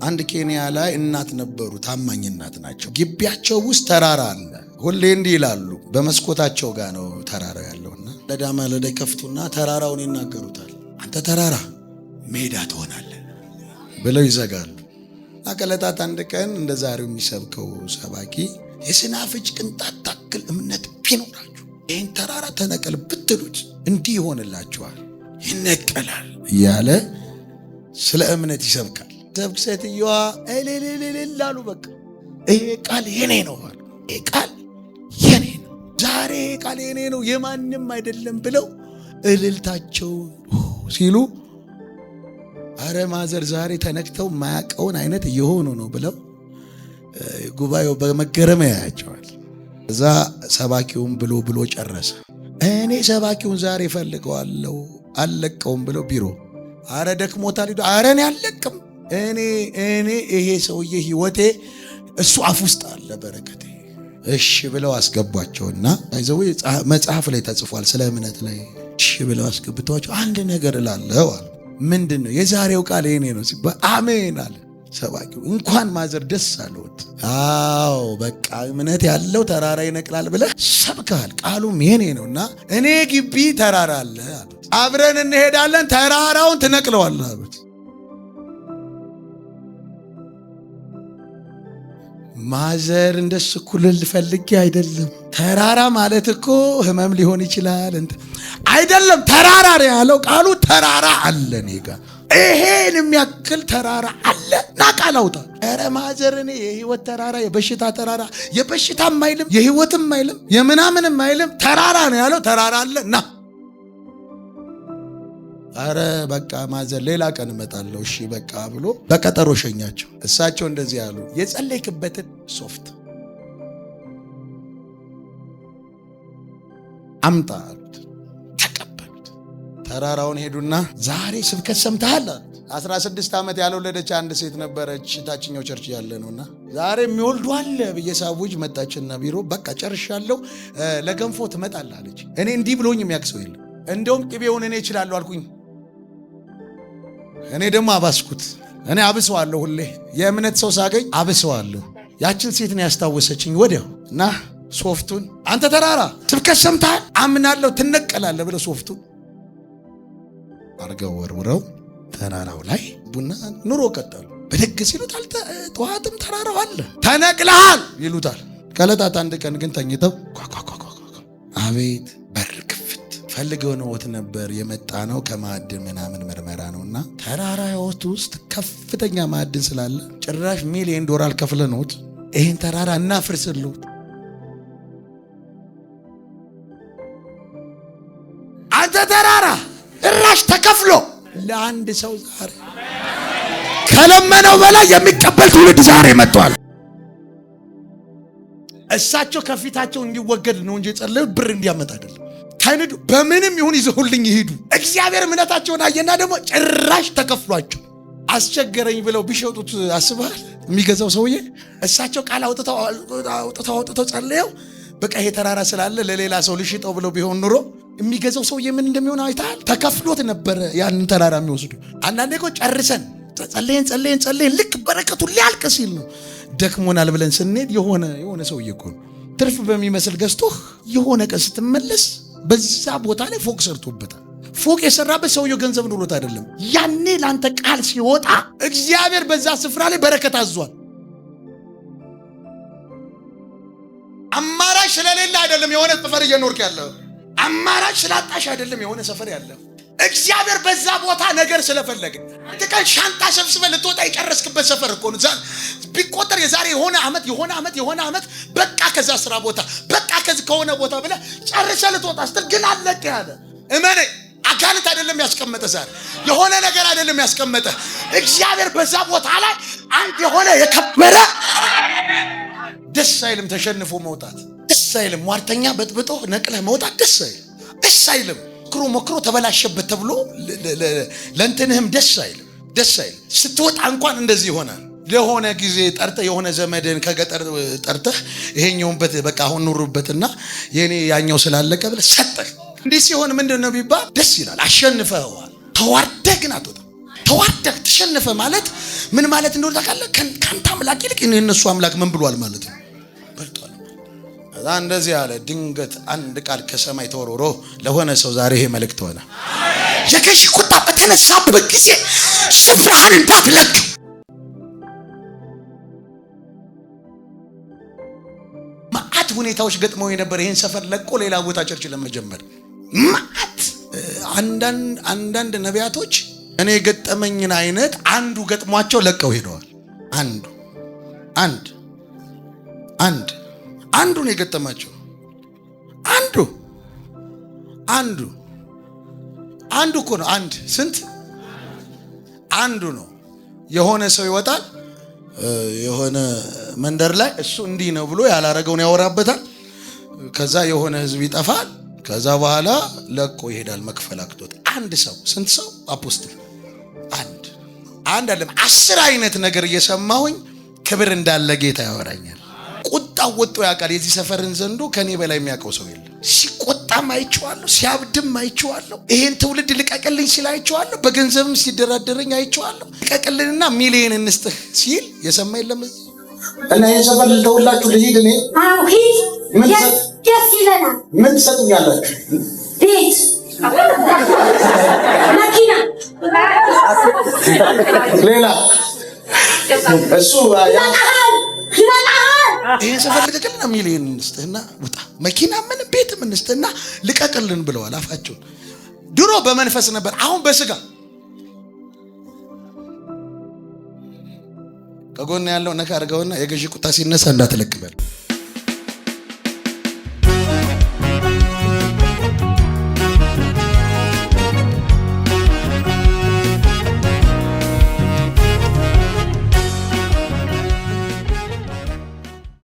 አንድ ኬንያ ላይ እናት ነበሩ፣ ታማኝ እናት ናቸው። ግቢያቸው ውስጥ ተራራ አለ። ሁሌ እንዲህ ይላሉ፣ በመስኮታቸው ጋር ነው ተራራው ያለውና ለዳማ ለዳይ ከፍቱና ተራራውን ይናገሩታል። አንተ ተራራ ሜዳ ትሆናለህ ብለው ይዘጋሉ። አከለታት አንድ ቀን እንደ ዛሬው የሚሰብከው ሰባኪ የስናፍጭ ቅንጣት ታክል እምነት ቢኖራችሁ ይህን ተራራ ተነቀል ብትሉት እንዲህ ይሆንላችኋል፣ ይነቀላል እያለ ስለ እምነት ይሰብካል። ሰብክ ሴትዮዋ እልልልላሉ። በቃ ይሄ ቃል የኔ ነው አሉ። ይሄ ቃል የኔ ነው፣ ዛሬ ቃል የኔ ነው የማንም አይደለም ብለው እልልታቸው ሲሉ አረ ማዘር ዛሬ ተነክተው ማያቀውን አይነት እየሆኑ ነው ብለው ጉባኤው በመገረም ያያቸዋል። እዛ ሰባኪውን ብሎ ጨረሰ። እኔ ሰባኪውን ዛሬ ፈልገዋለሁ አልለቀውም ብለው ቢሮ አረ ደክሞታል ሄዶ አረ እኔ አልለቅም እኔ ይሄ ሰውዬ ህይወቴ እሱ አፍ ውስጥ አለ በረከቴ እሺ ብለው አስገቧቸውና አይዘው መጽሐፍ ላይ ተጽፏል ስለ እምነት ላይ እሺ ብለው አስገብቷቸው አንድ ነገር እላለሁ አሉ። ምንድነው? የዛሬው ቃል የኔ ነው ሲባል አሜን አለ ሰባኪው። እንኳን ማዘር ደስ አለዎት። አዎ በቃ እምነት ያለው ተራራ ይነቅላል ብለህ ሰብከሃል፣ ቃሉም የኔ ነውና እኔ ግቢ ተራራ አለ አሉት። አብረን እንሄዳለን፣ ተራራውን ትነቅለዋለህ አሉት። ማዘር እንደሱ ኩልል ፈልጌ አይደለም። ተራራ ማለት እኮ ህመም ሊሆን ይችላል አይደለም። ተራራ ነው ያለው ቃሉ። ተራራ አለ ኔጋ ይሄን የሚያክል ተራራ አለ ና ቃል አውጣ። ኧረ ማዘር እኔ የህይወት ተራራ የበሽታ ተራራ የበሽታም አይልም የህይወትም አይልም የምናምንም አይልም ተራራ ነው ያለው። ተራራ አለ ና። አረ በቃ ማዘር ሌላ ቀን እመጣለሁ እሺ በቃ ብሎ በቀጠሮ ሸኛቸው። እሳቸው እንደዚህ ያሉ የጸለይክበትን ሶፍት አምጣ አሉት። ተቀበሉት። ተራራውን ሄዱና ዛሬ ስብከት ሰምተሃል አሉት። 16 ዓመት ያልወለደች አንድ ሴት ነበረች ታችኛው ቸርች ያለ ነውና ዛሬ የሚወልዱ አለ በየሳቡጅ መጣችና ቢሮ በቃ ጨርሻለሁ ለገንፎ ትመጣለህ አለች። እኔ እንዲህ ብሎኝ የሚያክሰው የለም። እንደውም ቅቤውን እኔ እችላለሁ አልኩኝ። እኔ ደግሞ አባስኩት። እኔ አብሰዋለሁ፣ ሁሌ የእምነት ሰው ሳገኝ አብሰዋለሁ። ያችን ሴት ነው ያስታወሰችኝ ወዲያው እና ሶፍቱን አንተ ተራራ ስብከት ሰምተሃል አምናለሁ ትነቀላለህ ብለው ሶፍቱን አርገው ወርውረው ተራራው ላይ ቡና ኑሮ ቀጠሉ። በደግ ሲሉታል ጠዋትም ተራራው አለ ተነቅለሃል ይሉታል። ከዕለታት አንድ ቀን ግን ተኝተው አቤት በር ፈልገው ነው ወት ነበር የመጣ ነው ከማዕድን ምናምን ምርመራ ነውና ተራራዎት ውስጥ ከፍተኛ ማዕድን ስላለ ጭራሽ $1 ሚሊዮን ከፍለነውት ይሄን ተራራ እናፍርስልዎት። አንተ ተራራ እራሽ ተከፍሎ ለአንድ ሰው ዛሬ ከለመነው በላይ የሚቀበል ትውልድ ዛሬ መጥቷል። እሳቸው ከፊታቸው እንዲወገድ ነው እንጂ ጸለዩት ብር እንዲያመጣ አይደለም። ታይነዱ በምንም ይሁን ይዘውልኝ ይሄዱ። እግዚአብሔር እምነታቸውን አየና ደግሞ ጭራሽ ተከፍሏቸው አስቸገረኝ ብለው ቢሸጡት አስበሃል? የሚገዛው ሰውዬ እሳቸው ቃል አውጥተው ጸልየው በቃ ይሄ ተራራ ስላለ ለሌላ ሰው ልሽጠው ብለው ቢሆን ኑሮ የሚገዛው ሰውዬ ምን እንደሚሆን አይታል? ተከፍሎት ነበር ያንን ተራራ የሚወስዱ። አንዳንዴ እኮ ጨርሰን ጸልየን ልክ በረከቱ ሊያልቅ ሲል ነው ደክሞናል ብለን ስንሄድ የሆነ ሰውዬ እኮ ትርፍ በሚመስል ገዝቶህ የሆነ ቀን ስትመለስ በዛ ቦታ ላይ ፎቅ ሰርቶበታል። ፎቅ የሰራበት ሰውየው ገንዘብ ኑሮት አይደለም። ያኔ ላንተ ቃል ሲወጣ እግዚአብሔር በዛ ስፍራ ላይ በረከት አዟል። አማራጭ ስለሌለ አይደለም የሆነ ሰፈር እየኖርክ ያለው። አማራጭ ስላጣሽ አይደለም የሆነ ሰፈር ያለው። እግዚአብሔር በዛ ቦታ ነገር ስለፈለገ አንተ ቀን ሻንጣ ሰብስበህ ልትወጣ የጨረስክበት ሰፈር እኮ ነው። ቢቆጠር የዛሬ የሆነ ዓመት በቃ ከዛ ስራ ቦታ በቃ ከሆነ ቦታ ብለህ ጨርሰህ ልትወጣ ስትል ግን አለቀ ያለ እመነኝ። አጋንንት አይደለም ያስቀመጠ ዛሬ የሆነ ነገር አይደለም ያስቀመጠ እግዚአብሔር በዛ ቦታ ላይ አንድ የሆነ የከበረ ደስ አይልም። ተሸንፎ መውጣት ደስ አይልም። ሟርተኛ በጥብጦ ነቅለህ መውጣት ደስ አይልም። ሞክሮ ተበላሸበት ተብሎ ለእንትንህም ደስ አይልም። ስትወጣ እንኳን እንደዚህ ይሆናል። ለሆነ ጊዜ ጠርተህ የሆነ ዘመድን ከገጠር ጠርተህ ይሄኛውን በቃ አሁን ኑሩበትና የኔ ያኛው ስላለቀ ብለህ ሰጠህ። እንዲህ ሲሆን ምንድነው ቢባል ደስ ይላል። አሸንፈዋል። ተዋርደህ ግን አትወጣም። ተዋርደህ ተሸነፈ ማለት ምን ማለት እንደሆነ ታውቃለህ? ካንተ አምላክ ይልቅ የእነሱ አምላክ ምን ብሏል ማለት ነው? በልጧል። እንደዚህ ያለ ድንገት አንድ ቃል ከሰማይ ተወርውሮ ለሆነ ሰው ዛሬ ይሄ መልእክት ሆነ። የገዢ ቁጣ በተነሳበት ጊዜ ስፍራህን እንዳትለቅ። ማአት ሁኔታዎች ገጥመው የነበር ይሄን ሰፈር ለቆ ሌላ ቦታ ቸርች ለመጀመር ማአት አንዳንድ ነቢያቶች እኔ የገጠመኝን አይነት አንዱ ገጥሟቸው ለቀው ሄደዋል። አንዱ ነው የገጠማቸው። አንዱ እኮ ነው። ስንት አንዱ ነው። የሆነ ሰው ይወጣል የሆነ መንደር ላይ እሱ እንዲህ ነው ብሎ ያላረገውን ያወራበታል። ከዛ የሆነ ህዝብ ይጠፋል። ከዛ በኋላ ለቆ ይሄዳል መክፈል አቅቶት። አንድ ሰው ስንት ሰው አፖስትል አንድ አይደለም 10 አይነት ነገር እየሰማሁኝ ክብር እንዳለ ጌታ ያወራኛል። ቁጣው ወጥቶ ያውቃል። የዚህ ሰፈርን ዘንዶ ከኔ በላይ የሚያውቀው ሰው የለም። ሲቆጣም አይቼዋለሁ፣ ሲያብድም አይቼዋለሁ። ይሄን ትውልድ ልቀቅልኝ ሲል አይቼዋለሁ። በገንዘብም ሲደራደረኝ አይቼዋለሁ። ልቀቅልንና ሚሊዮን እንስጥህ ሲል የሰማ የለም። እና ይሄን ሰፈር ልተውላችሁ ልሂድ እኔ? አዎ ሂድ። ደስ ይለናል። ምን ትሰጡኛላችሁ? ቤት፣ መኪና፣ ሌላ እሱ ይሄን ሰፈር ልቀቅልና ሚሊዮን እንስጥህና ውጣ። መኪና ምን ቤት ምን እንስጥህና ልቀቅልን ብለዋል አፋቸውን። ድሮ በመንፈስ ነበር፣ አሁን በስጋ። ከጎን ያለው ነካ አድርገውና የገዢ ቁጣ ሲነሳ እንዳትለቅበል።